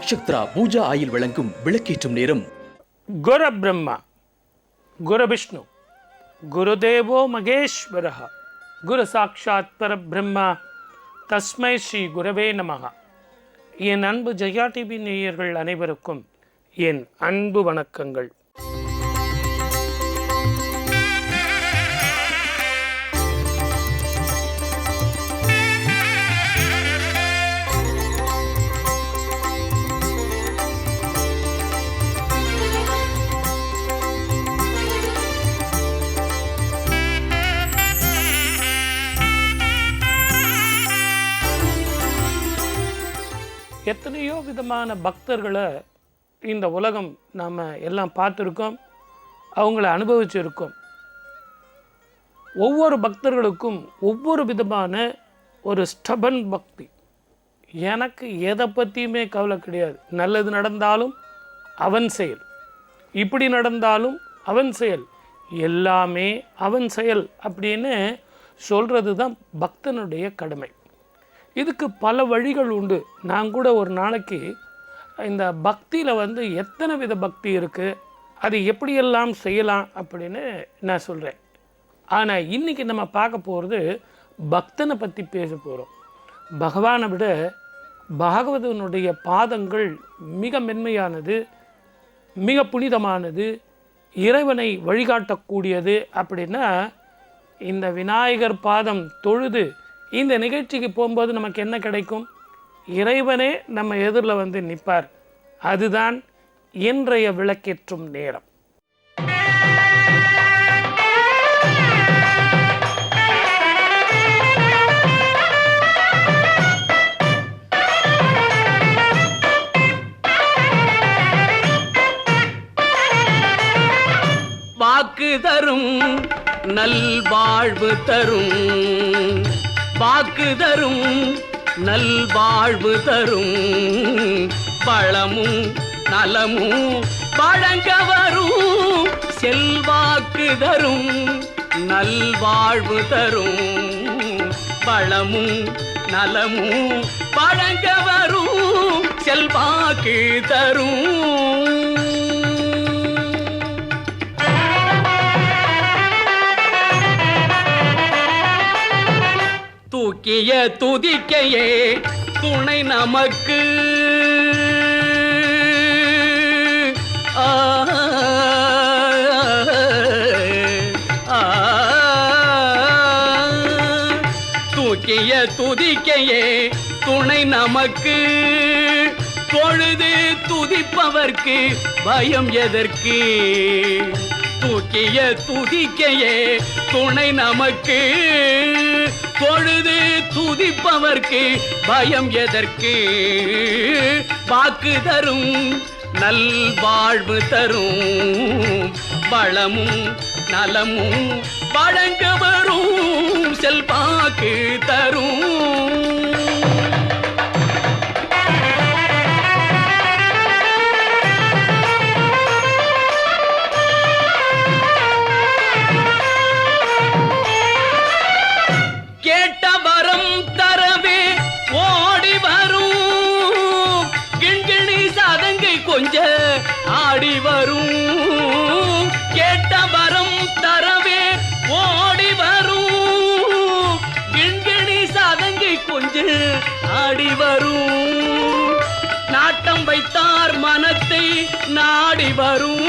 Nakshatra Pooja oil வழங்கும் விளக்கேற்றும் நேரம். குரு பிரம்மா குரு விஷ்ணு குருதேவோ மகேஸ்வரः குரு சாட்சாத் பரபிரம்மா தஸ்மை ஸ்ரீ குரவே நமः. என் அன்பு ஜெயா டிவி நேயர்கள் அனைவருக்கும் என் அன்பு வணக்கங்கள். எத்தனையோ விதமான பக்தர்களை இந்த உலகம் நாம் எல்லாம் பார்த்துருக்கோம், அவங்கள அனுபவிச்சிருக்கோம். ஒவ்வொரு பக்தர்களுக்கும் ஒவ்வொரு விதமான ஒரு ஸ்டபன் பக்தி. எனக்கு எதை பற்றியுமே கவலை கிடையாது, நல்லது நடந்தாலும் அவன் செயல், இப்படி நடந்தாலும் அவன் செயல், எல்லாமே அவன் செயல் அப்படின்னு சொல்கிறது தான் பக்தனுடைய கடமை. இதுக்கு பல வழிகள் உண்டு. நான் கூட ஒரு நாளைக்கு இந்த பக்தியில் எத்தனை வித பக்தி இருக்குது, அது எப்படியெல்லாம் செய்யலாம் அப்படின்னு நான் சொல்கிறேன். ஆனால் இன்றைக்கி நம்ம பார்க்க போகிறது பக்தனை பற்றி பேச போகிறோம். பகவானை விட பாகவதனுடைய பாதங்கள் மிக மென்மையானது, மிக புனிதமானது, இறைவனை வழிகாட்டக்கூடியது. அப்படின்னா இந்த விநாயகர் பாதம் தொழுது இந்த நிகழ்ச்சிக்கு போகும்போது நமக்கு என்ன கிடைக்கும்? இறைவனே நம்ம எதிரில் நிற்பார். அதுதான் இன்றைய விளக்கேற்றும் நேரம். வாக்கு தரும் நல்வாழ்வு தரும், வாக்கு தரும் நல்வாழ்வு தரும், பழமும் நலமும் வழங்க வரும், செல்வாக்கு தரும் நல்வாழ்வு தரும், பழமும் நலமும் வழங்க வரும், செல்வாக்கு தரும். தூக்கிய துதிக்கையே துணை நமக்கு, தூக்கிய துதிக்கையே துணை நமக்கு, தொழுது துதிப்பவர்க்கு பயம் எதற்கு? தூக்கிய துதிக்கையே துணை நமக்கு, தொழுது துதிப்பவர்க்கு பயம் எதற்கு? வாக்கு தரும் நல்வாழ்வு தரும், வளமும் நலமும் வழங்க வரும், செல்வாக்கு தரும். ஆடி வரும் கேட்ட வரம் தரவே ஓடி வரும், கிண்கிணி சதங்கை கொஞ்சம் ஆடி வரும், நாட்டம் வைத்தார் மனத்தை நாடி வரும்,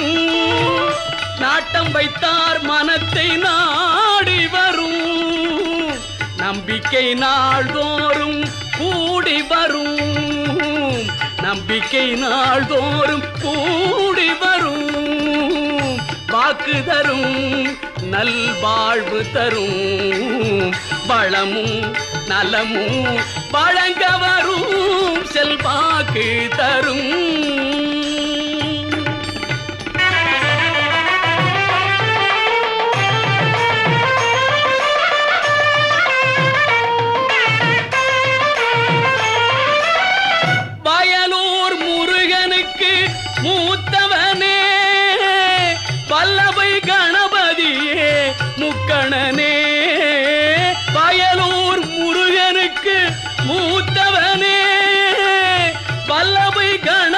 நாட்டம் வைத்தார் மனத்தை நாடி வரும், நம்பிக்கை நாள்தோறும் கூடி வரும், நம்பிக்கை நாள்தோறும் கூடி வரும், வாக்கு தரும் நல்வாழ்வு தரும், வளமும் நலமும் வழங்க வரும், செல்வாக்கு தரும். மூத்தவனே பல்லவை கணபதியே முக்கணனே, வயலூர் முருகனுக்கு மூத்தவனே பல்லவை கண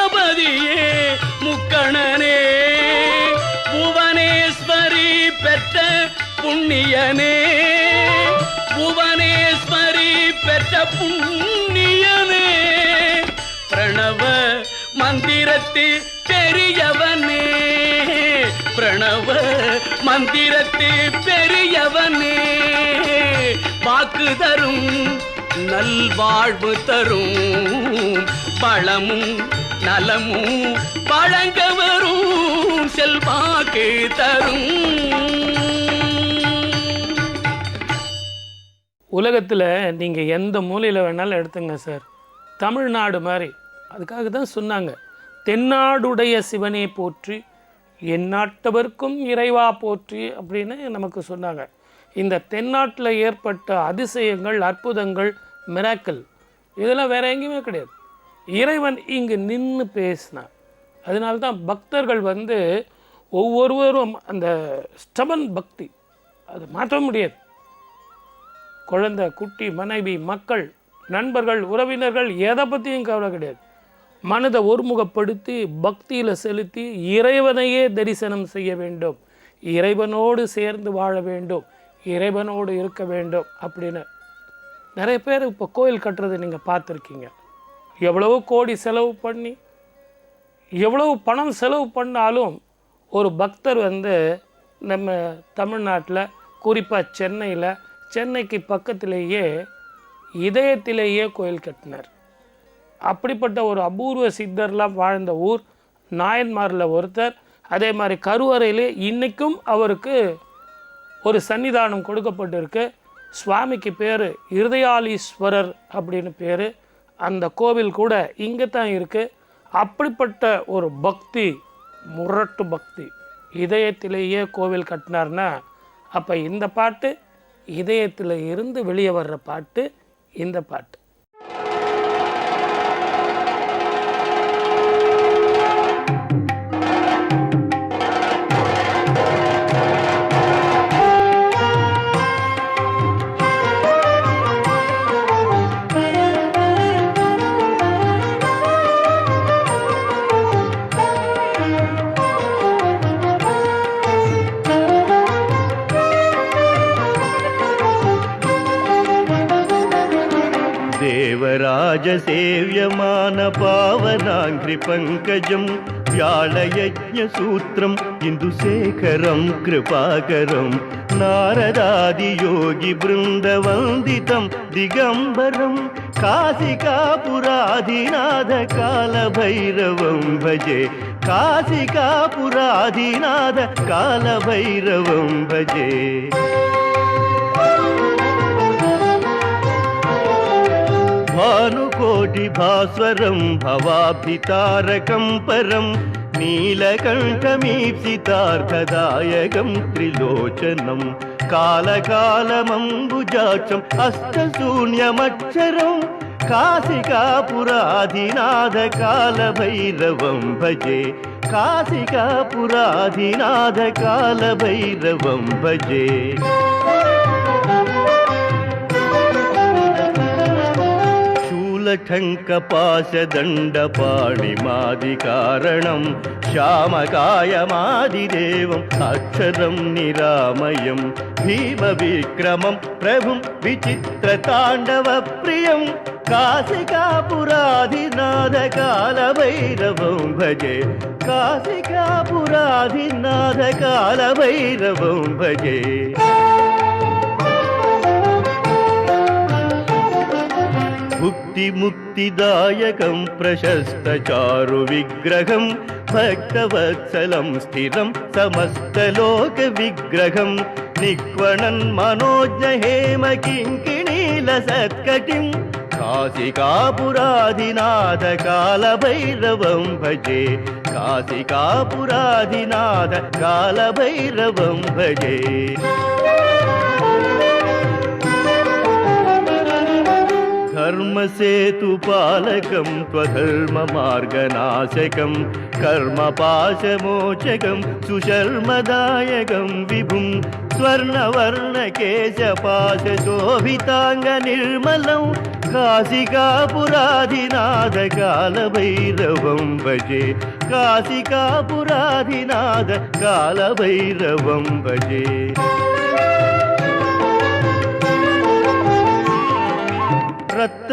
ஐயனே புவனேஸ்வரி பெற்ற புண்ணியனே பிரணவ மந்திரத்தில் பெரியவனே பிரணவ மந்திரத்தில் பெரியவனே வாக்கு தரும் நல்வாழ்வு தரும் பழமும் நலமும் வழங்க வரும் செல்வாக்கு தரும். உலகத்தில் நீங்கள் எந்த மூலையில் வேணாலும் எடுத்துங்க சார், தமிழ்நாடு மாதிரி. அதுக்காக தான் சொன்னாங்க, தென்னாடுடைய சிவனே போற்றி எந்நாட்டவர்க்கும் இறைவா போற்றி அப்படின்னு நமக்கு சொன்னாங்க. இந்த தென்னாட்டில் ஏற்பட்ட அதிசயங்கள், அற்புதங்கள், மிராக்கிள் இதெல்லாம் வேறு எங்கேயுமே கிடையாது. இறைவன் இங்கு நின்று பேசினார். அதனால்தான் பக்தர்கள் ஒவ்வொருவரும் அந்த ஸ்டபன் பக்தி அது மாற்ற முடியாது. குழந்தை, குட்டி, மனைவி, மக்கள், நண்பர்கள், உறவினர்கள் எதை பற்றியும் கவலை கிடையாது. மனதை ஒருமுகப்படுத்தி பக்தியில் செலுத்தி இறைவனையே தரிசனம் செய்ய வேண்டும், இறைவனோடு சேர்ந்து வாழ வேண்டும், இறைவனோடு இருக்க வேண்டும் அப்படின்னு நிறைய பேர் இப்போ கோயில் கட்டுறதை நீங்கள் பார்த்துருக்கீங்க. எவ்வளவு கோடி செலவு பண்ணி எவ்வளவு பணம் செலவு பண்ணாலும் ஒரு பக்தர் நம்ம தமிழ்நாட்டில் குறிப்பாக சென்னைக்கு பக்கத்திலேயே இதயத்திலேயே கோயில் கட்டினார். அப்படிப்பட்ட ஒரு அபூர்வ சித்தர்லாம் வாழ்ந்த ஊர் நாயன்மாரில் ஒருத்தர். அதே மாதிரி கருவறையிலே இன்றைக்கும் அவருக்கு ஒரு சன்னிதானம் கொடுக்கப்பட்டிருக்கு. சுவாமிக்கு பேர் இருதயாலீஸ்வரர் அப்படின்னு பேர். அந்த கோவில் கூட இங்கே தான் இருக்குது. அப்படிப்பட்ட ஒரு பக்தி, முரட்டு பக்தி, இதயத்திலேயே கோவில் கட்டினார்னா அப்போ இந்த பாட்டு இதயத்தில் இருந்து வெளியே வர்ற பாட்டு இந்த பாட்டு. தேவராஜசேவியமான பாவனாங்கிரி பங்கஜம் வியாழயஜ்ஞசூத்திரம் இந்துசேகரம் கிருபாகரம் நாரதாதியோகி பிருந்தவந்திதம் திகம்பரம் காசிகாபுராதிநாத காலபைரவம் பஜே காசிகாபுராதிநாத காலபைரவம் பஜே. भानुकोटि भास्वरं भवाभितारकं परं नीलकण्ठमीप्सितार्थदायकं त्रिलोचनं कालकालमम्बुजाक्षं अष्टशून्यमक्षरं काशिकापुराधिनाथ कालभैरवं भजे काशिकापुराधिनाथ कालभैरवं भजे. शूलठङ्कपाशदण्डपाणिमादिकारणं श्यामकायमादिदेवम् अक्षरं निरामयं भीमविक्रमं प्रभुं विचित्रताण्डवप्रियं काशिकापुराधिनाथ कालभैरवं भजे काशिकापुराधिनाथ कालभैरवं भजे. मुक्तिदायकं प्रशस्तचारुविग्रहं भक्तवत्सलं स्थिरं समस्तलोकविग्रहं निक्वणन् मनोज्ञहेमकिङ्किणीलसत्कटिं काशिकापुराधिनाथ कालभैरवं भजे काशिकापुराधिनाथ कालभैरवं भजे. धर्मसेतुपालकं त्वधर्ममार्गनाशकं कर्मपाशमोचकं सुशर्मदायकं विभुं स्वर्णवर्णकेशपाशशोभिताङ्गनिर्मलं काशिकापुराधिनाथ कालभैरवं भजे काशिकापुराधिनाथ कालभैरवं भजे.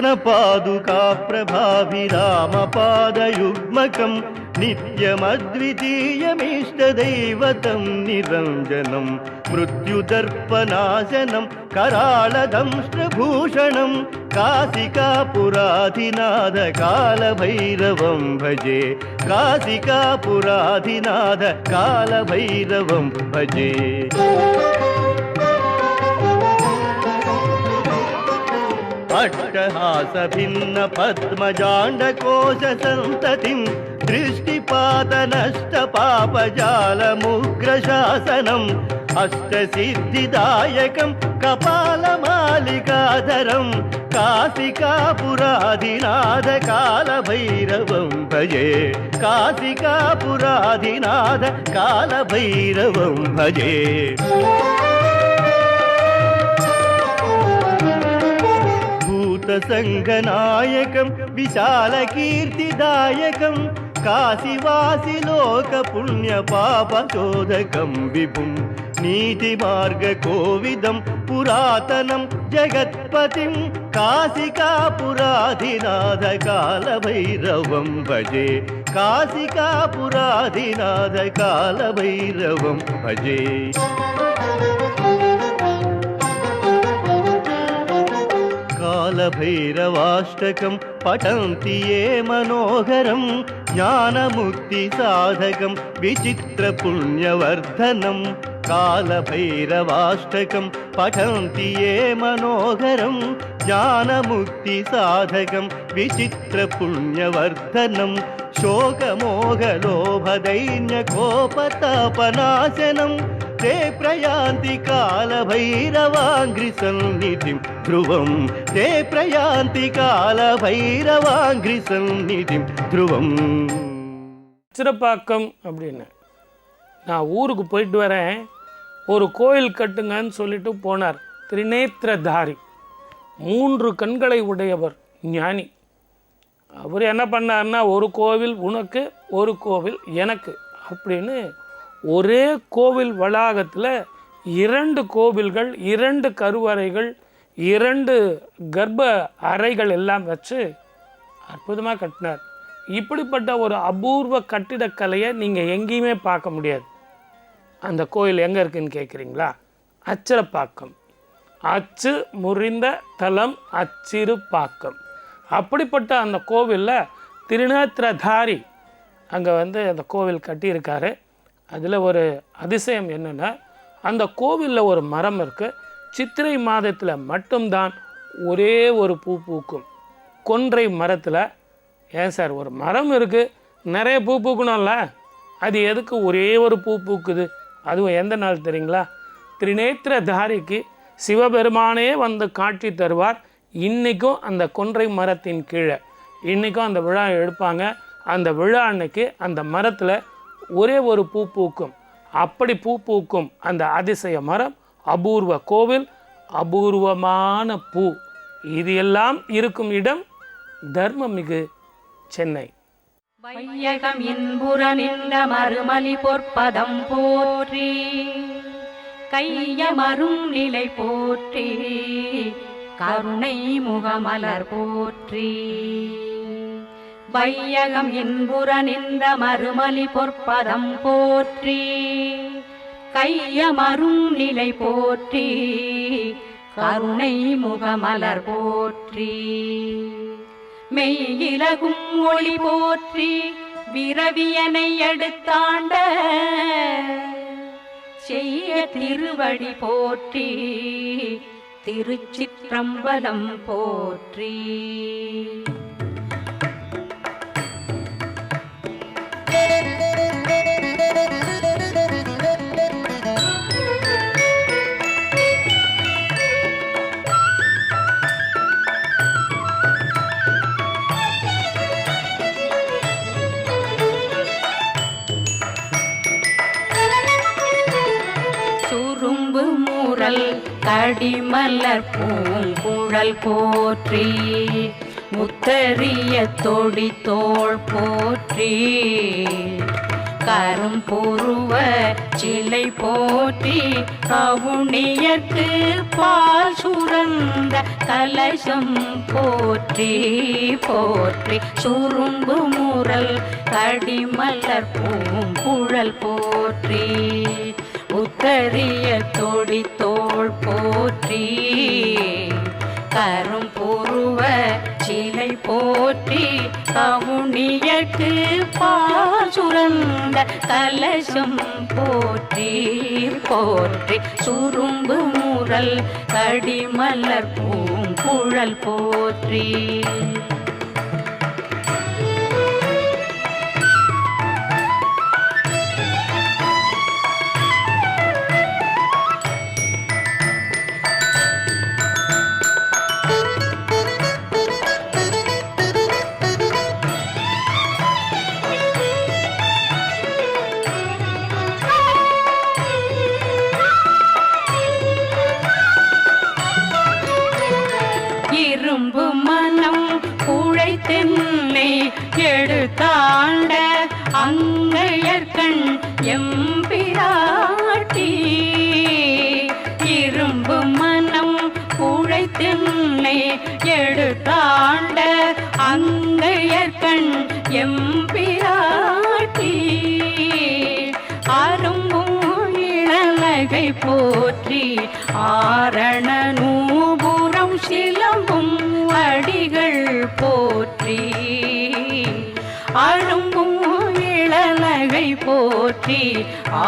रत्नपादुका प्रभाभिरामपादयुग्मकं नित्यमद्वितीयमिष्टदैवतं निरञ्जनं मृत्युदर्पनाशनं कराळदंष्ट्रभूषणं काशिकापुराधिनाथ कालभैरवं भजे काशिकापुराधिनाथ कालभैरवं भजे अट्टहासभिन्न पद्मजाण्डकोशसन्ततिं दृष्टिपातनष्टपापजालमुग्रशासनम् अष्टसिद्धिदायकं कपालमालिकाधरं काशिकापुराधिनाथ कालभैरवं भजे काशिकापुराधिनाथ कालभैरवं भजे भूतसङ्गनायकं विशालकीर्तिदायकं काशिवासिलोकपुण्यपापचोदकं विभुं नीतिमार्गकोविदं पुरातनं जगत्पतिं काशिकापुराधिनाथ कालभैरवं भजे काशिकापुराधिनाथ कालभैरवं भजे कालभैरवाष्टकं पठन्ति ये मनोहरं ज्ञानमुक्तिसाधकं विचित्रपुण्यवर्धनं कालभैरवाष्टकं पठन्ति ये मनोहरं ज्ञानमुक्तिसाधकं विचित्रपुण्यवर्धनं शोकमोहलोभदैन्यकोपतापनाशनं ते प्रयान्ति कालभैरवाङ्घ्रिसन्निधिं ध्रुवं ते प्रयान्ति कालभैरवाङ्घ्रिसन्निधिं ध्रुवम् சிறப்பாக்கம் அப்படின்னு நான் ஊருக்கு போயிட்டு வரேன், ஒரு கோயில் கட்டுங்கன்னு சொல்லிட்டு போனார். திரிநேத்திரதாரி, 3 கண்களை உடையவர் ஞானி. அவர் என்ன பண்ணார்னா, ஒரு கோவில் உனக்கு ஒரு கோவில் எனக்கு அப்படின்னு ஒரே கோவில் வளாகத்தில் 2 கோவில்கள் 2 கருவறைகள் 2 கர்ப்ப அறைகள் எல்லாம் வச்சு அற்புதமாக கட்டினார். இப்படிப்பட்ட ஒரு அபூர்வ கட்டிடக்கலையை நீங்கள் எங்கேயுமே பார்க்க முடியாது. அந்த கோயில் எங்கே இருக்குதுன்னு கேட்குறீங்களா? அச்சிரப்பாக்கம். அச்சு முறிந்த தலம் அச்சிறுபாக்கம். அப்படிப்பட்ட அந்த கோவிலில் திருநேத்திரதாரி அங்கே அந்த கோவில் கட்டியிருக்காரு. அதில் ஒரு அதிசயம் என்னென்னா, அந்த கோவிலில் ஒரு மரம் இருக்குது. சித்திரை மாதத்தில் மட்டும்தான் ஒரே ஒரு பூ பூக்கும். கொன்றை மரத்தில், ஏன் சார் ஒரு மரம் இருக்குது நிறைய பூ பூக்கணும்ல, அது எதுக்கு ஒரே ஒரு பூ பூக்குது? அதுவும் எந்த நாள் தெரியுங்களா? திரிநேத்திரதாரிக்கு சிவபெருமானே வந்து காட்சி தருவார். இன்றைக்கும் அந்த கொன்றை மரத்தின் கீழே இன்றைக்கும் அந்த விழா எடுப்பாங்க. அந்த விழா அன்னைக்கு அந்த மரத்தில் ஒரே ஒரு பூ பூக்கும். அப்படி பூ பூக்கும் அந்த அதிசய மரம், அபூர்வ கோவில், அபூர்வமான பூ, இது எல்லாம் இருக்கும் இடம் தர்மமிகு சென்னை. வையகம் இன்புற நின்ற மறுமலி பொற்பதம் போற்றி, கையமரும் நிலை போற்றி, கருணை முகமலர் போற்றி. வையகம் இன்புற நின்ற மறுமலி பொற்பதம் போற்றி, கையமரும் நிலை போற்றி, கருணை முகமலர் போற்றி. மெய்யிலகும் ஒளி போற்றி, விரவியனை எடுத்தாண்ட செய்ய திருவடி போற்றி, திருச்சிற்றம்பலம் போற்றி. கடிமலர் பூங்குழல் போற்றி, முத்தரிய தொடி தோள் போற்றி, கரும்புருவ சிலை போற்றி கவுனியர்க்கு பால் சுரந்த கலசம் போற்றி போற்றி சுரும்பு முரல் கடிமலர் பூங்குழல் போற்றி உத்தரிய தொடி தோள் போற்றி கரும்புருவ சிலை போற்றி கவுனியர்க்கு பால் சுரந்த கலசம் போற்றி போற்றி சுரும்பு முரல் கடிமலர் பூங்குழல் போற்றி இரும்பு மனம் குழைத்தென்னை எடுத்தாண்ட அங்கையர்கண் எம்பிராட்டி இரும்பு மனம் குழைத்தென்னை எடுத்தாண்ட அங்கையர்கண் எம்பிராட்டி அரும்பும் இளநகை போற்றி ஆரண நூபுரம் சிலம்பும் அடிகள் போற்றி அரும்பும் இளநகை போற்றி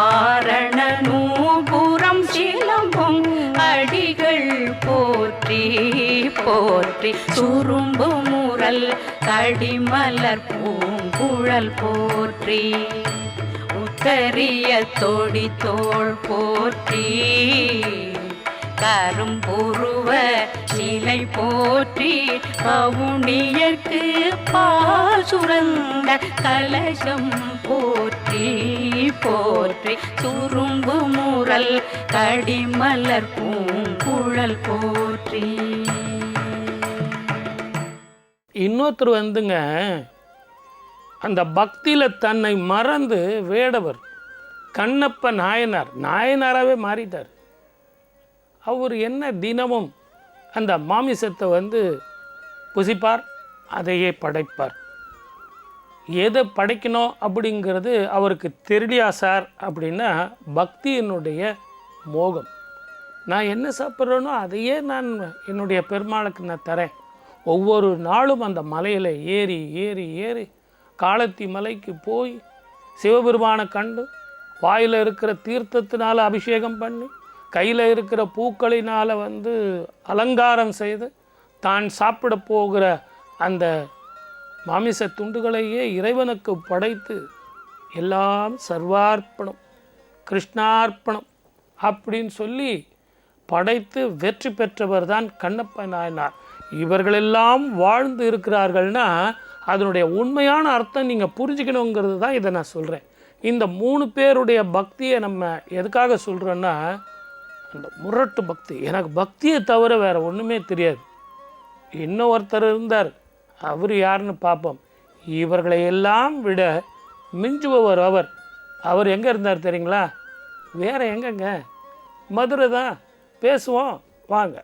ஆரண நூபுரம் சிலம்பும் அடிகள் போற்றி போற்றி சுரும்பு முரல் கடிமலர் பூங்குழல் போற்றி உத்தரிய தொடி தோள் போற்றி கரும்புருவ சிலை போற்றி கவுனியர்க்கு பால் சுரந்த கலசம் போற்றி போற்றி சுரும்பு முரல் கடிமலர் பூங்குழல் போற்றி. இன்னொருத்தர் வந்துங்க அந்த பக்தியில் தன்னை மறந்து வேடவர் கண்ணப்ப நாயனாராகவே மாறிட்டார். அவர் என்ன தினமும் அந்த மாமிசத்தை வந்து புசிப்பார், அதையே படைப்பார். எதை படைக்கணும் அப்படிங்கிறது அவருக்கு தெரியலையா சார் அப்படின்னா பக்தியினுடைய மோகம். நான் என்ன சாப்பிட்றேனோ அதையே நான் என்னுடைய பெருமாளுக்கு நான் தரேன். ஒவ்வொரு நாளும் அந்த மலையில் ஏறி ஏறி ஏறி காலத்தி மலைக்கு போய் சிவபெருமானை கண்டு வாயில் இருக்கிற தீர்த்தத்தினால் அபிஷேகம் பண்ணி கையில் இருக்கிற பூக்களினால் வந்து அலங்காரம் செய்து தான் சாப்பிட போகிற அந்த மாமிச துண்டுகளையே இறைவனுக்கு படைத்து எல்லாம் சர்வார்ப்பணம் கிருஷ்ணார்ப்பணம் அப்படின்னு சொல்லி படைத்து வெற்றி பெற்றவர் தான் கண்ணப்ப நாயனார். இவர்களெல்லாம் வாழ்ந்து இருக்கிறார்கள்னா அதனுடைய உண்மையான அர்த்தம் நீங்கள் புரிஞ்சுக்கணுங்கிறது தான் இதை நான் சொல்கிறேன். இந்த 3 பேருடைய பக்தியை நம்ம எதுக்காக சொல்கிறோன்னா அந்த முரட்டு பக்தி. எனக்கு பக்தியை தவிர வேறு ஒன்றுமே தெரியாது. இன்னும் ஒருத்தர் இருந்தார், அவர் யாருன்னு பார்ப்போம். இவர்களை எல்லாம் விட மிஞ்சுபவர் அவர் எங்கே இருந்தார் தெரியுங்களா? வேறு எங்கங்க, மதுரை தான். பேசுவோம் வாங்க.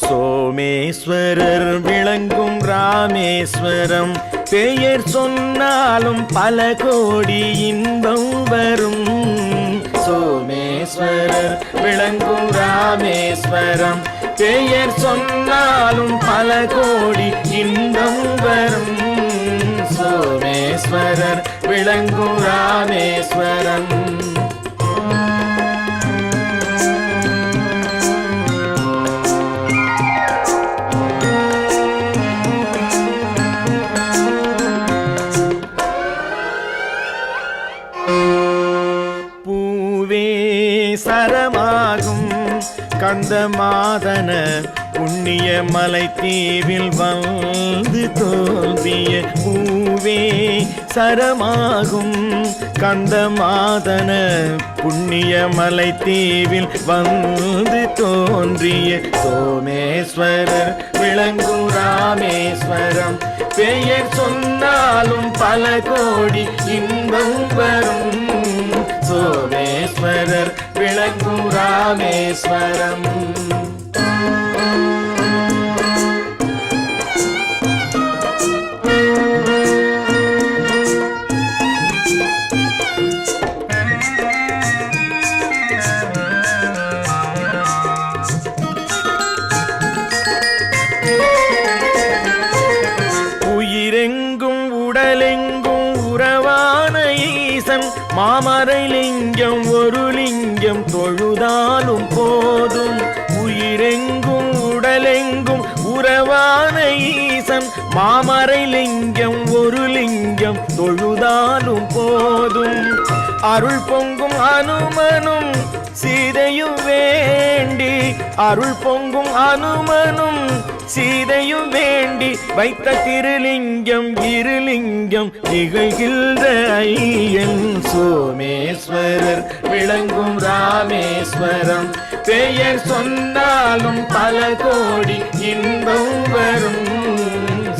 சோமேஸ்வரர் விளங்கும் ராமேஸ்வரம் பெயர் சொன்னாலும் பல கோடி இன்பம் வரும். சோமேஸ்வரர் விளங்கும் ராமேஸ்வரம் பெயர் சொன்னாலும் பல கோடி இன்பம் வரும். சோமேஸ்வரர் விளங்கும் ராமேஸ்வரம். கந்தமாதன புண்ணிய மலை தீவில் வந்து தோன்றிய பூவே சரமாகும். கந்தமாதன புண்ணிய மலை தீவில் வந்து தோன்றிய சோமேஸ்வரர் விளங்கும் ராமேஸ்வரம். பெயர் சொன்னாலும் பல கோடி இன்பம் வரும். சோமேஸ்வரர் விளங்கும் ராமேஸ்வரம். உயிரெங்கும் உடலெங்கும் உறவான ஈசன் மாமரை லிங்கம் ஒரு லிங்கம் தொழுதாலும் போதும். உயிரெங்கும் உடலெங்கும் உறவான ஈசன் மாமரை லிங்கம் ஒரு லிங்கம் தொழுதாலும் போதும். அருள் பொங்கும் அனுமனும் சீதையும் வேண்டி, அருள் பொங்கும் அனுமனும் சீதையும் வேண்டி வைத்த திருலிங்கம் இருலிங்கம் நிகழ்கின்ற ஐயன். சோமேஸ்வரர் விளங்கும் ராமேஸ்வரம். பெயர் சொன்னாலும் பல கோடி இன்பம் வரும்.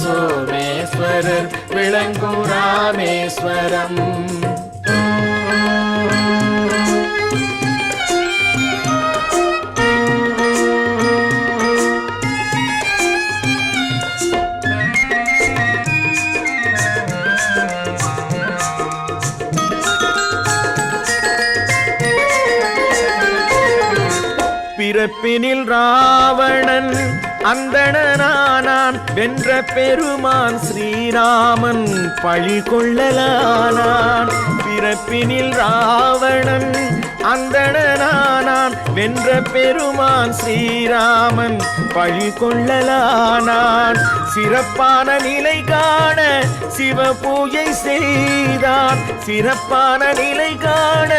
சோமேஸ்வரர் விளங்கும் ராமேஸ்வரம். பிறப்பினில் ராவணன் அந்தணனானான். வென்ற பெருமான் ஸ்ரீராமன் பழி கொள்ளலானான். பிறப்பினில் ராவணன் அந்தணனானான். வென்ற பெருமான் ஸ்ரீராமன் பழி கொள்ளலானான். சிறப்பான நிலை காண சிவ பூஜை செய்தான். சிறப்பான நிலை காண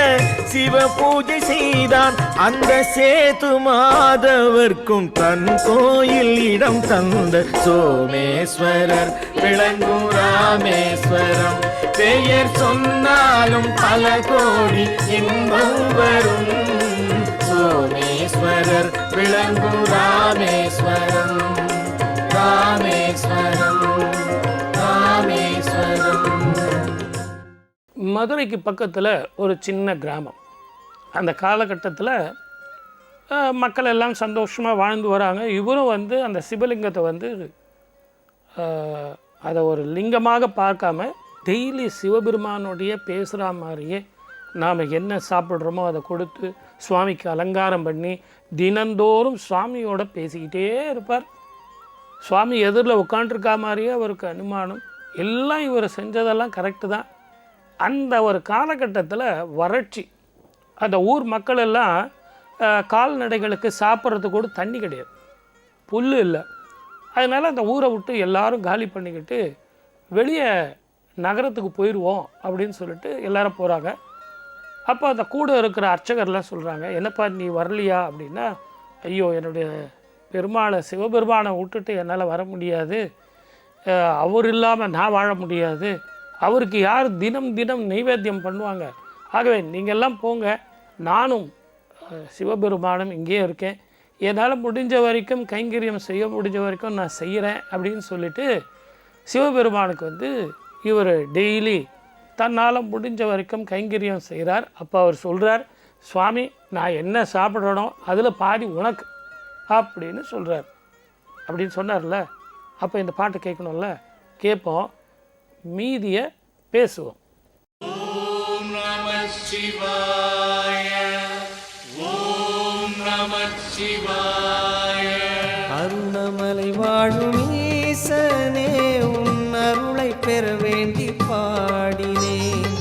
சிவ பூஜை செய்தான். அந்த சேது மாதவர்க்கும் தன் கோயில் இடம் தந்த சோமேஸ்வரர் விளங்கும் ராமேஸ்வரம். பெயர் சொன்னாலும் பல கோடி இன்பம் வரும். சோமேஸ்வரர் விளங்கும் ராமேஸ்வரம். ராமேஸ்வரம் ராமேஸ்வரம். மதுரைக்கு பக்கத்தில் ஒரு சின்ன கிராமம். அந்த காலகட்டத்தில் மக்கள் எல்லாம் சந்தோஷமாக வாழ்ந்து வராங்க. இவரும் வந்து அந்த சிவலிங்கத்தை அதை ஒரு லிங்கமாக பார்க்காம டெய்லி சிவபெருமானுடைய பேசுகிற மாதிரியே நாம் என்ன சாப்பிட்றோமோ அதை கொடுத்து சுவாமிக்கு அலங்காரம் பண்ணி தினந்தோறும் சுவாமியோட பேசிக்கிட்டே இருப்பார். சுவாமி எதிரில் உட்காண்ட்ருக்கா மாதிரியே அவருக்கு அனுமானம். எல்லாம் இவர் செஞ்சதெல்லாம் கரெக்டு தான். அந்த ஒரு காலகட்டத்தில் வறட்சி. அந்த ஊர் மக்கள் எல்லாம் கால்நடைகளுக்கு சாப்பிட்றதுக்கு கூட தண்ணி கிடையாது, புல் இல்லை. அதனால் அந்த ஊரை விட்டு எல்லாரும் காலி பண்ணிக்கிட்டு வெளியே நகரத்துக்கு போயிடுவோம் அப்படின்னு சொல்லிட்டு எல்லாரும் போகிறாங்க. அப்போ அந்த கூட இருக்கிற அர்ச்சகர்லாம் சொல்கிறாங்க, என்னப்பா நீ வரலையா அப்படின்னா, ஐயோ என்னுடைய பெருமாளை சிவபெருமானை விட்டுட்டு என்னால் வர முடியாது, அவர் இல்லாமல் நான் வாழ முடியாது, அவருக்கு யார் தினம் தினம் நைவேத்தியம் பண்ணுவாங்க, ஆகவே நீங்கள்லாம் போங்க, நானும் சிவபெருமானும் இங்கேயே இருக்கேன், என்னால் முடிஞ்ச வரைக்கும் கைங்கரியம் செய்ய முடிஞ்ச வரைக்கும் நான் செய்கிறேன் அப்படின்னு சொல்லிவிட்டு சிவபெருமானுக்கு இவர் டெய்லி தன்னால் முடிஞ்ச வரைக்கும் கைங்கரியம் செய்கிறார். அப்போ அவர் சொல்கிறார், சுவாமி நான் என்ன சாப்பிட்றனோ அதில் பாதி உனக்கு அப்படின்னு சொல்கிறார். அப்படின்னு சொன்னார்ல, அப்போ இந்த பாட்டு கேட்கணும்ல, கேட்போம், மீதியை பேசுவோம். ஓம் நம சிவாய, ஓம் நம சிவாய. அருணமலை வாழும் ஈசனே உன் அருளை பெற வேண்டி பாடினேன்.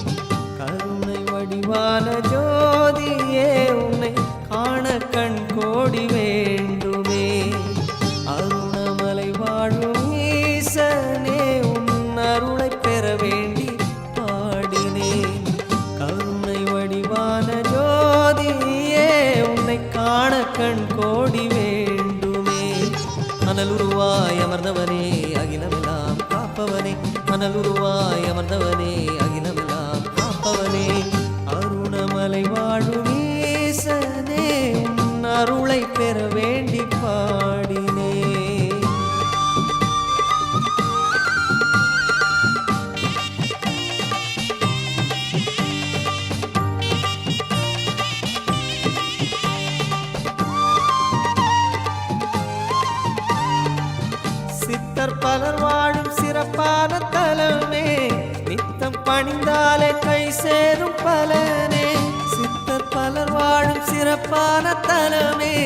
கருணை வடிவான ஜோதியே உன்னை காண கண் கோடி வேண்டுமே. அருணமலை வாழும் ஈசனே உன் அருளை பெற வேண்டி பாடினேன். கருணை வடிவான ஜோதியே உன்னை காண கண் கோடி மணலுருவாய் அமர்ந்தவனே அகிலமெல்லாம் காப்பவனே அருணமலை வாழும் ஈசனே உன் அருளை பெற வேண்டி பாடினே. சித்தர் பலர் வாழும் சிறப்பான தலமே நித்தம் பணிந்தாலே கை சேரும் பலனே. சித்தர் பலர் வாழும் சிறப்பான தலமே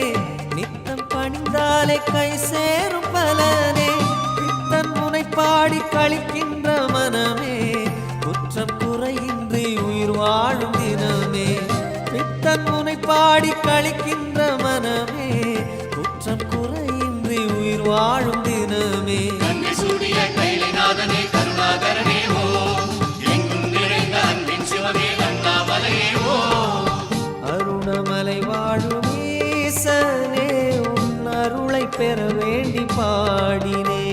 நித்தம் பணிந்தாலே கை சேரும் பலனே. பித்தன் முனை பாடி கழிக்கின்ற மனமே குற்றம் குறையின்றி உயிர் வாழும் தினமே. பித்தன் முனை பாடி கழிக்கின்ற மனமே குற்றம் குறையின்றி உயிர் வாழும் தினமே. நன்றி சூடிய கைலைநாதனே கருணாகரனே ஓ எங்கும் நிறைந்த அன்பின் சிவமே அண்ணாமலையே ஓ. அருணமலை வாழும் ஈசனே உன் அருளை பெற வேண்டி பாடினே.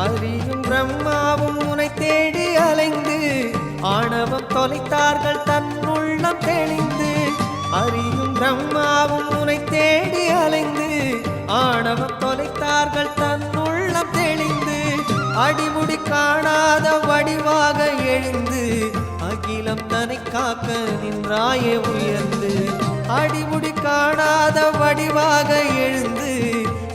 அறியும் பிரம்மாவும் உனை தேடி அலைந்து ஆணவம் தொலைத்தார்கள் தன் உள்ளம் தெளிந்து. அறியும் பிரம்மாவும் உனை தேடி அலைந்து ஆணவம் தொலைத்தார்கள் தன் உள்ளம் தெளிந்து. அடிமுடி காணாத வடிவாக எழுந்து அகிலம் தன்னை காக்க நின்றாயே உயர்ந்து. அடிமுடி காணாத வடிவாக எழுந்து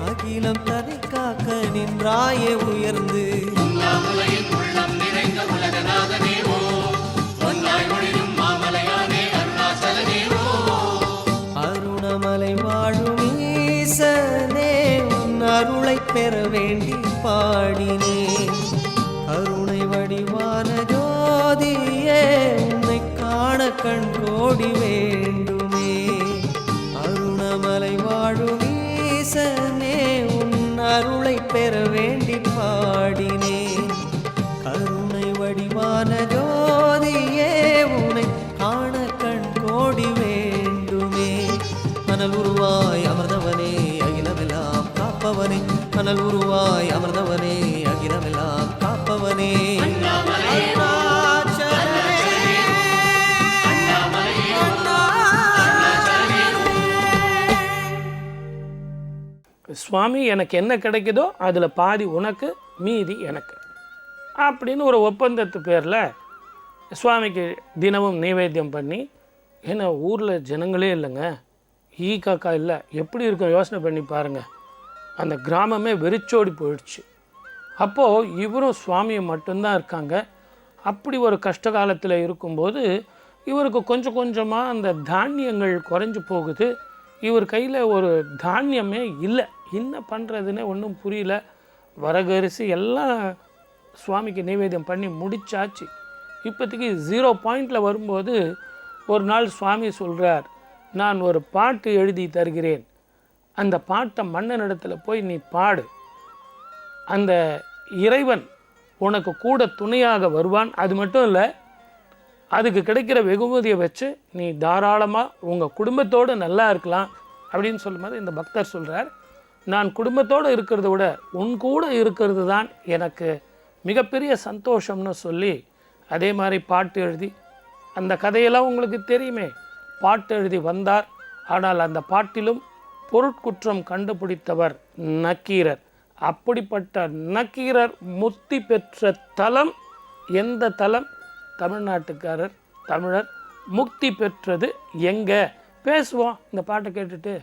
அகிலம் தன்னை காக்க நின்றாயே உயர்ந்து. உண்ணாமுலையில் உள்ளம் நிறைந்த உலகநாதனே ஓ ஒன்னாய் ஒளிரும் மாமலையானே அருணாசலனே ஓ. அருணமலை வாழும் ஈசனே உன் அருளை பெற வேண்டி பாடினே. கருணை வடிவான ஜோதியே உன்னை காண கண் கோடி வேண்டுமே. அருணமலை வாழும் ஈசனே உன் அருளை பெற வேண்டி பாடினேன். கருணை வடிவான ஜோதியே உன்னை காண கண் கோடி வேண்டுமே. மணல் உருவாய் அமர்ந்தவனே அகிலமெல்லாம் காப்பவனே. மணல் உருவாய் அமர்ந்தவனே அகிலமெல்லாம் காப்பவனே. சுவாமி எனக்கு என்ன கிடைக்குதோ அதில் பாதி உனக்கு மீதி எனக்கு அப்படின்னு ஒரு ஒப்பந்தத்து பேரில் சுவாமிக்கு தினமும் நைவேத்தியம் பண்ணி. ஏன்னா ஊரில் ஜனங்களே இல்லைங்க, ஈ காக்கா இல்லை, எப்படி இருக்கும் யோசனை பண்ணி பாருங்கள். அந்த கிராமமே வெறிச்சோடி போயிடுச்சு. அப்போது இவரும் சுவாமியை மட்டும்தான் இருக்காங்க. அப்படி ஒரு கஷ்ட காலத்தில் இருக்கும்போது இவருக்கு கொஞ்சம் கொஞ்சமாக அந்த தானியங்கள் குறைஞ்சி போகுது. இவர் கையில் ஒரு தானியமே இல்லை. என்ன பண்ணுறதுன்னு ஒன்றும் புரியல. வரகரிசி எல்லாம் சுவாமிக்கு நைவேத்தியம் பண்ணி முடிச்சாச்சு. இப்போதைக்கு 0 பாயிண்டில் வரும்போது ஒரு நாள் சுவாமி சொல்கிறார், நான் ஒரு பாட்டு எழுதி தருகிறேன், அந்த பாட்டை மன்னனிடத்தில் போய் நீ பாடு, அந்த இறைவன் உனக்கு கூட துணையாக வருவான். அது மட்டும் இல்லை, அதுக்கு கிடைக்கிற வெகுமதியை வச்சு நீ தாராளமாக உங்கள் குடும்பத்தோடு நல்லா இருக்கலாம் அப்படின்னு சொல்லும்போது இந்த பக்தர் சொல்கிறார், நான் குடும்பத்தோடு இருக்கிறத விட உன் கூட இருக்கிறது தான் எனக்கு மிகப்பெரிய சந்தோஷம்னு சொல்லி அதே மாதிரி பாட்டு எழுதி, அந்த கதையெல்லாம் உங்களுக்கு தெரியுமே, பாட்டு எழுதி வந்தார். ஆனால் அந்த பாட்டிலும் பொருட்குற்றம் கண்டுபிடித்தவர் நக்கீரர். அப்படிப்பட்ட நக்கீரர் முக்தி பெற்ற தலம் எந்த தலம்? தமிழ்நாட்டுக்காரர், தமிழர் முக்தி பெற்றது எங்கே? பேசுவோம் இந்த பாட்டை கேட்டுட்டு.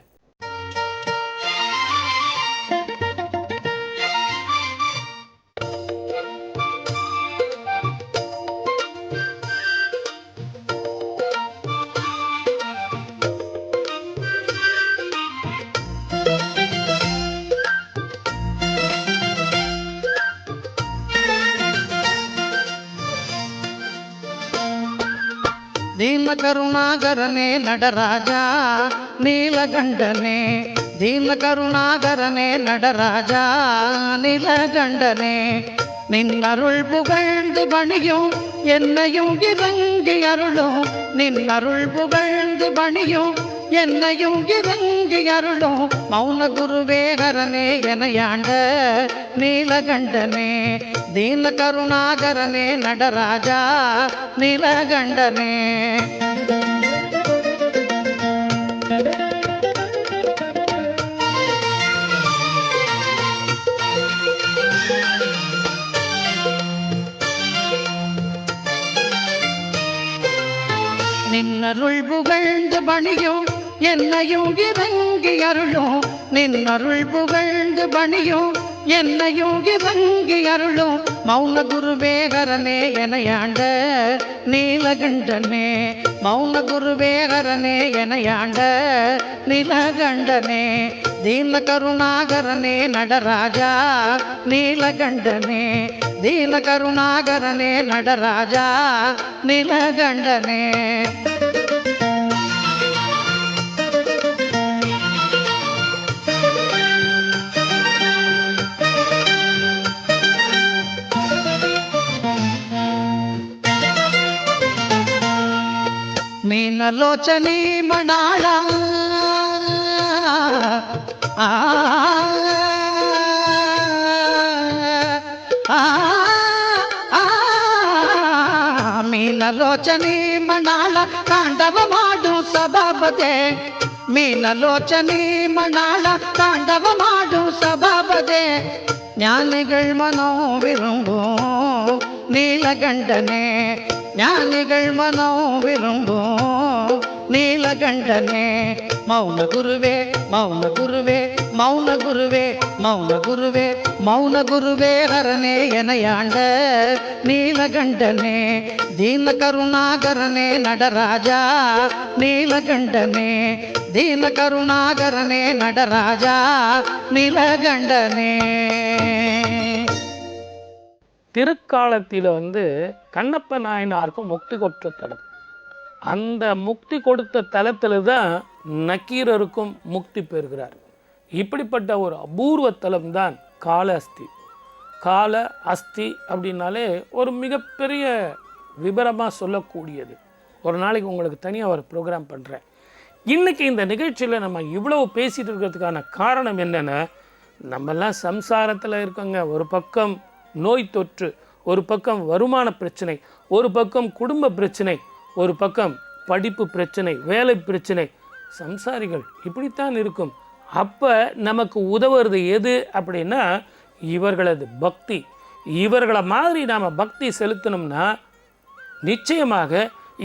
ದೀನ ಕರುಣಾಗರನೇ ನಡರಾಜ ನೀಲಗಂಡನೆ, ದೀನ ಕರುಣಾಗರನೇ ನಡರಾಜ ನೀಲಗಂಡನೆ, நின் அருள் புகழ்ந்து பணியும் என்னையும் இறங்கி அருளும். நின் அருள் புகழ்ந்து பணியும் என்னையும் இறங்கி அருளும். மௌன குருவே ஹரனே எனையாண்ட நீலகண்டனே, தீன கருணாகரனே நடராஜா நீலகண்டனே. நின் அருள் புகழ்ந்து பணியும் என்னையும் இறங்கி அருளும். நின் அருள் புகழ்ந்து பணியும் என்னையும் இறங்கி அருளும். மௌன குருவே ஹரனே எனையாண்ட நீலகண்டனே, மௌன குருவே ஹரனே எனையாண்ட நீலகண்டனே, தீன கருணாகரனே நடராஜா நீலகண்டனே, தீன கருணாகரனே நடராஜா நீலகண்டனே. మీనలోచని మణాళ మీనలోచని మణాళ ತಾಂಡವ ಮಾಡು ಸಭಾಪತೆ, ಮೀನಲೋಚನಿ ಮಣಾಳ ತಾಂಡವ ಮಾಡು ಸಭಾಪತೆ. ஞானிகள் மனோ விரும்பும் நீலகண்டனே, ஞானிகள் மனோ விரும்பும் நீலகண்டனே. மௌன குருவே மௌன குருவே மௌன குருவே மௌன குருவே மௌன குருவே ஹரனே எனையாண்ட நீலகண்டனே, தீன கருணாகரனே நடராஜா நீலகண்டனே, தீன கருணாகரனே நடராஜா நீலகண்டனே. திருக்காலத்தில் கண்ணப்ப நாயனாருக்கு முக்தி கொடுத்த தலம். அந்த முக்தி கொடுத்த தலத்தில் தான் நக்கீரருக்கும் முக்தி பெறுகிறார். இப்படிப்பட்ட ஒரு அபூர்வ தலம் தான் கால அஸ்தி. கால அஸ்தி அப்படின்னாலே ஒரு மிகப்பெரிய விபரமாக சொல்லக்கூடியது. ஒரு நாளைக்கு உங்களுக்கு தனியாக ஒரு ப்ரோக்ராம் பண்ணுறேன். இன்றைக்கி இந்த நிகழ்ச்சியில் நம்ம இவ்வளவு பேசிகிட்டு இருக்கிறதுக்கான காரணம் என்னென்னா, நம்மெல்லாம் சம்சாரத்தில் இருக்கோங்க. ஒரு பக்கம் நோய் தொற்று, ஒரு பக்கம் வருமான பிரச்சனை, ஒரு பக்கம் குடும்ப பிரச்சனை, ஒரு பக்கம் படிப்பு பிரச்சனை, வேலை பிரச்சனை. சம்சாரிகள் இப்படித்தான் இருக்கும். அப்போ நமக்கு உதவுறது எது அப்படின்னா இவர்களது பக்தி. இவர்களை மாதிரி நாம் பக்தி செலுத்தணும்னா நிச்சயமாக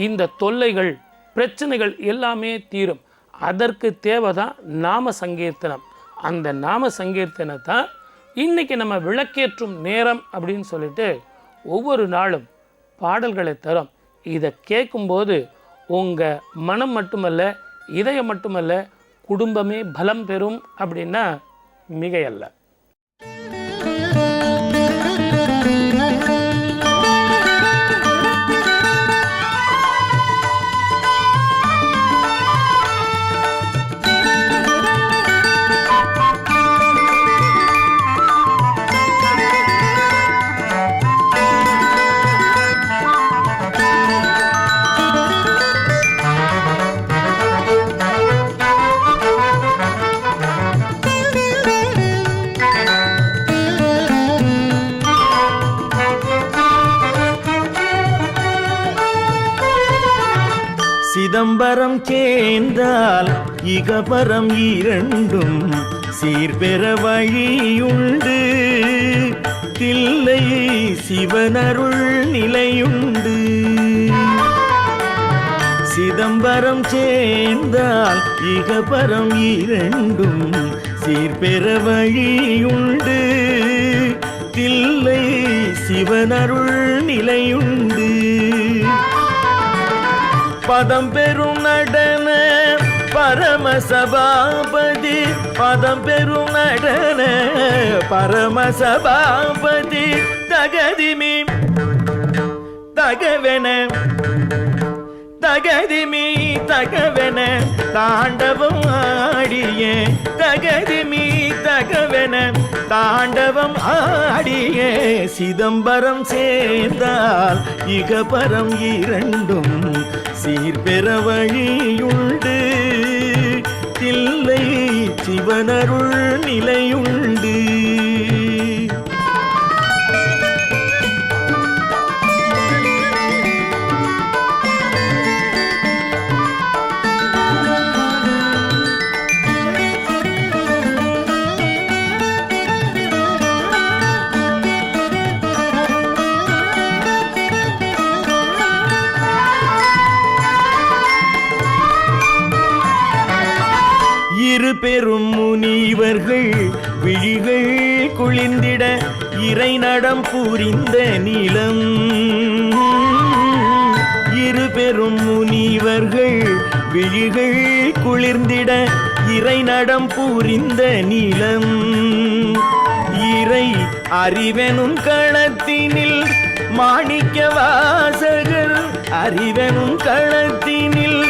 இந்த தொல்லைகள் பிரச்சனைகள் எல்லாமே தீரும். அதற்கு தேவைதான் நாம சங்கீர்த்தனம். அந்த நாம சங்கீர்த்தனத்தான் இன்றைக்கி நம்ம விளக்கேற்றும் நேரம் அப்படின்னு சொல்லிட்டு ஒவ்வொரு நாளும் பாடல்களை தரும். இதை கேட்கும்போது உங்கள் மனம் மட்டுமல்ல, இதயம் மட்டுமல்ல, குடும்பமே பலம் பெறும் அப்படின்னா மிகையல்ல. சிதம்பரம் சேர்ந்தால் இகபரம் இரண்டும் சீர்பெற வழியுண்டு, தில்லை சிவனருள் நிலையுண்டு. சிதம்பரம் சேர்ந்தால் இகபரம் இரண்டும் சீர்பெற வழியுண்டு, தில்லை சிவனருள் நிலையுண்டு. பதம் பெரும் நடன பரமசபாபதி, பதம் பெரும் நடன பரமசபாபதி, தகதிமி தகவென தகதிமி தகவென தாண்டவம் ஆடிய, தகதிமி தகவென தாண்டவம் ஆடிய சிதம்பரம் சேர்ந்தால் இகபரம் இரண்டும் சீர்பெற வழியுண்டு. தில்லை சிவனருள் நிலையுண்டு. இரு பெரும் முனிவர்கள் விழிகள் குளிர்ந்திட இறை நடம் புரிந்த நிலம். இரு பெரும் முனிவர்கள் விழிகள் குளிர்ந்திட இறை நடம் புரிந்த நிலம். இறை அறிவெனும் களத்தினில் மாணிக்க வாசகர், அறிவெனும் களத்தினில்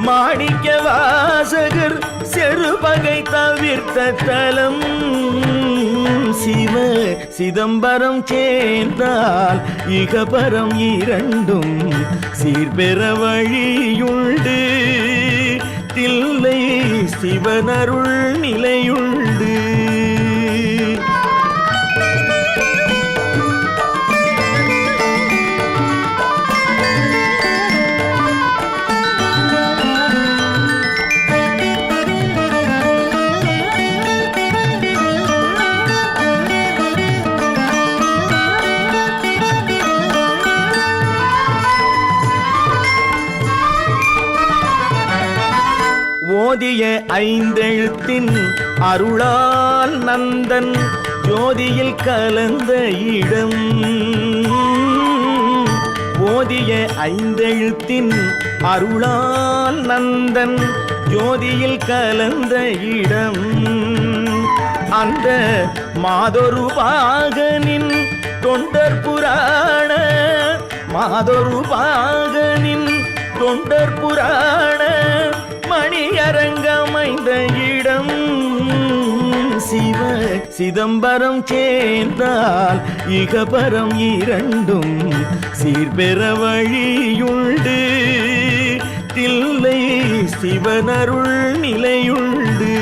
மாணிக்க வாசகர் செருபகை தவிர்த்த தலம். சிவ சிதம்பரம் சேர்ந்தால் இகபரம் இரண்டும் சீர்பெற வழியுண்டு. தில்லை சிவனருள் நிலையுண்டு. ஓதிய ஐந்தெழுத்தின் அருளால் நந்தன் ஜோதியில் கலந்த இடம். ஓதிய ஐந்தெழுத்தின் அருளால் நந்தன் ஜோதியில் கலந்த இடம். அந்த மாதொரு பாகனின் தொண்டர் புராண, மாதொரு பாகனின் தொண்டர் புராண மணியரங்கமைந்த இடம். சிவ சிதம்பரம் சேர்ந்தால் இகபரம் இரண்டும் சீர்பெற வழியுண்டு. தில்லை சிவனருள் நிலையுண்டு.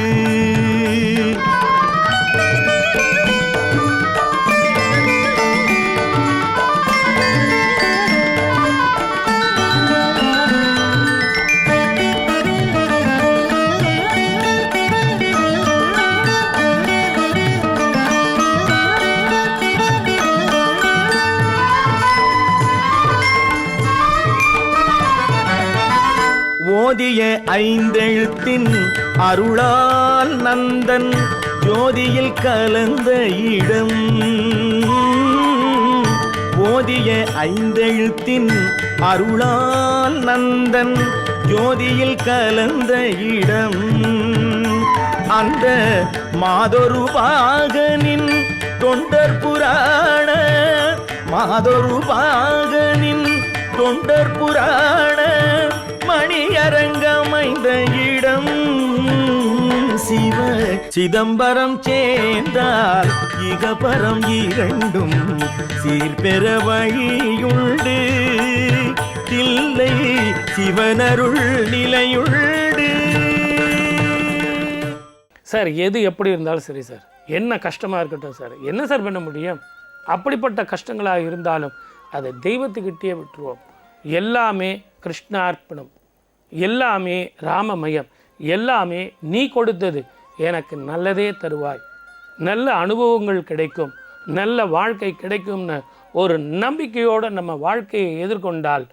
ஓதிய ஐந்தெழுத்தின் அருளால் நந்தன் ஜோதியில் கலந்த இடம். ஓதிய ஐந்தெழுத்தின் அருளால் நந்தன் ஜோதியில் கலந்த இடம். அந்த மாதொரு பாகனின் தொண்டர் புராண, மாதொரு பாகனின் தொண்டர் புராண மணியரங்கமைந்த இடம். சிவ சிதம்பரம் சேர்ந்தால் இகபரம் இரண்டும் சீர்பெற வழியுண்டு. தில்லை சிவனருள் நிலையுண்டு. சார் எது எப்படி இருந்தாலும் சரி சார், என்ன கஷ்டமாக இருக்கட்டும் சார், என்ன சார் பண்ண முடியும்? அப்படிப்பட்ட கஷ்டங்களாக இருந்தாலும் அதை தெய்வத்துக்கிட்டே விட்டுருவோம். எல்லாமே கிருஷ்ணார்ப்பணம், எல்லாமே ராமமயம், எல்லாமே நீ கொடுத்தது, எனக்கு நல்லதே தருவாய், நல்ல அனுபவங்கள் கிடைக்கும், நல்ல வாழ்க்கை கிடைக்கும்னு ஒரு நம்பிக்கையோடு நம்ம வாழ்க்கையை எதிர்கொண்டால்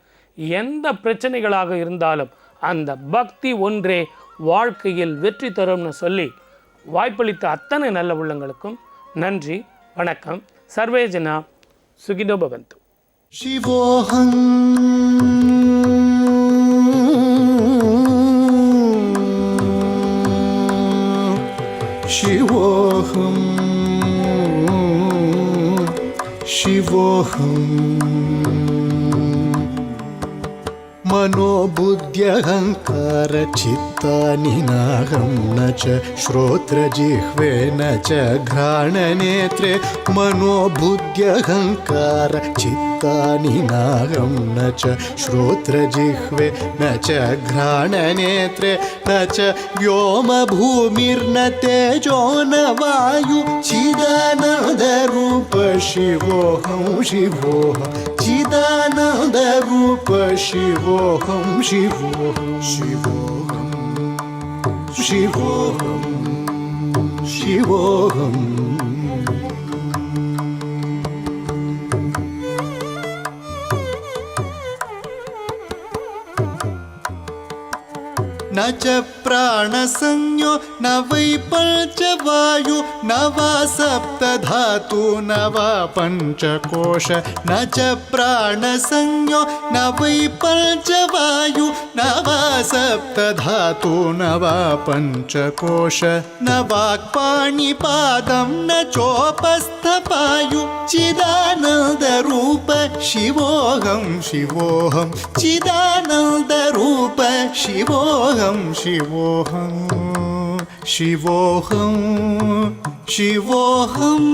எந்த பிரச்சனைகளாக இருந்தாலும் அந்த பக்தி ஒன்றே வாழ்க்கையில் வெற்றி தரும்னு சொல்லி வாய்ப்பளித்த அத்தனை நல்ல உள்ளங்களுக்கும் நன்றி, வணக்கம். சர்வே ஜனா சுகினோ பவந்து. சிவோஹம் சிவோஹம் சிவோஹம் मनोबुद्ध्यहङ्कारचित्तानि नाहं न च श्रोत्रजिह्वे न च घ्राणनेत्रे मनोबुद्ध्यहङ्कारचित्तानि नाहं न च श्रोत्रजिह्वे न च घ्राणनेत्रे न च व्योमभूमिर्न तेजो न वायु चिदानन्दरूप शिवोऽहं शिवोऽहं चिदानन्दरूप शिवोऽहं शिवोऽहं शिवोऽहं शिवोऽहं शिवोऽहम् न च प्राणसंज्ञो न वै पञ्चवायु न वा सप्तधातु न वा पञ्चकोश न च प्राणसंज्ञो न वै पञ्चवायु न वा सप्तधातु न वा पञ्चकोश न वाक्पाणिपादं न चोपस्थपायु चिदानन्दरूप शिवोऽहं शिवोऽहं चिदानन्दरूप शिवोऽहं शिवोऽहं शिवोऽहं शिवोऽहम्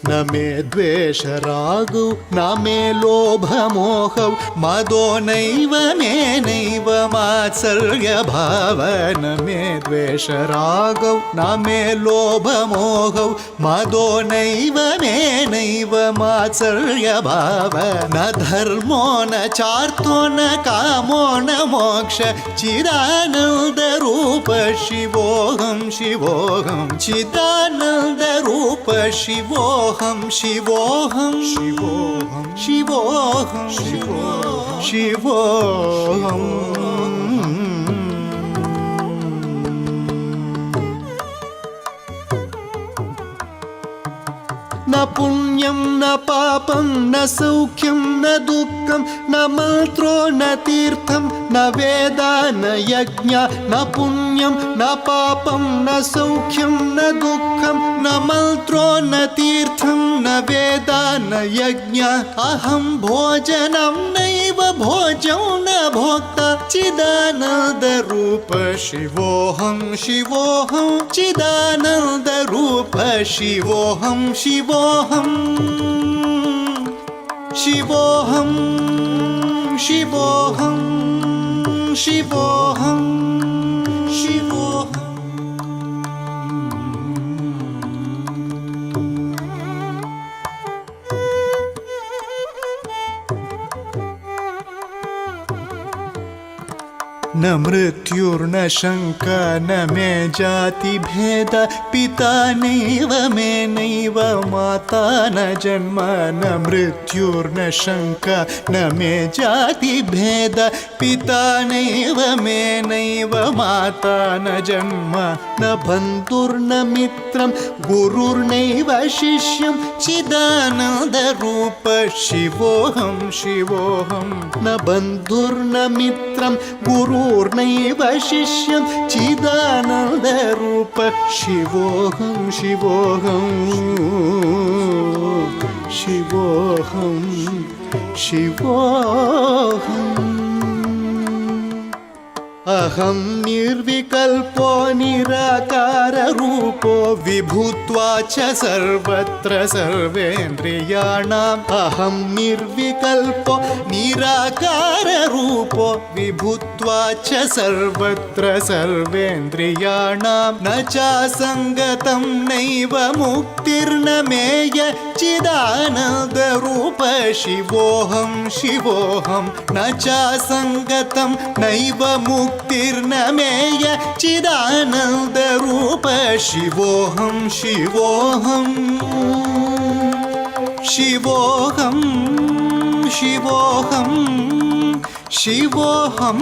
न मे द्वेषरागौ न मे लोभमोहौ मदो नैव मेनैव मात्सर्यभाव न मे द्वेषरागौ न मे लोभमोहौ मदो नैव मेनैव मात्सर्यभाव न धर्मो न चार्थो न कामो न मोक्ष चिदानन्दरूप शिवोऽहं शिवोऽहं चिदानन्दरूप शिवोऽहं शिवोऽहं शिवोऽहं शिवोऽहं शिवोऽहं शिवोऽहं न पुण्यं न पापं न सौख्यं न दुःखं न मन्त्रो न तीर्थं न वेदा न यज्ञ न पुण्यं न पापं न सौख्यं न दुःखं न मन्त्रो न तीर्थं न वेदा न यज्ञ अहं भोजनं नैव भोजं न भोक्ता चिदानन्दरूप शिवोऽहं शिवोऽहं चिदानन्दरूप शिवोऽहं शिवोऽहं शिवोऽहं शिवोऽहं शिवोऽहं शिवोऽहम् न मृत्युर्न शङ्का न मे जातिभेद पिता नैव मे नैव माता न जन्म न मृत्युर्न शङ्का न मे जातिभेद पिता नैव मे नैव माता न जन्म न बन्धुर्न मित्रं गुरुर्नैव शिष्यं चिदानन्दरूप शिवोऽहं शिवोऽहं न बन्धुर्न मित्रं गुरुर्नैव शिष्यं चिदानन्दरूप शिवोऽहं शिवोऽहं शिवोऽहं शिवोऽहम् अहं निर्विकल्पो निराकाररूपो विभूत्वा च सर्वत्र सर्वेन्द्रियाणाम् अहं निर्विकल्पो निराकाररूपो विभूत्वा च सर्वत्र सर्वेन्द्रियाणां न चासङ्गतं नैव मुक्तिर्न मेय चिदानन्दरूप शिवोऽहं शिवोऽहं न चासङ्गतं नैव मुक्तिर्न मेय चिदानन्दरूप शिवोऽहं शिवोऽहं शिवोऽहं शिवोऽहं शिवोऽहं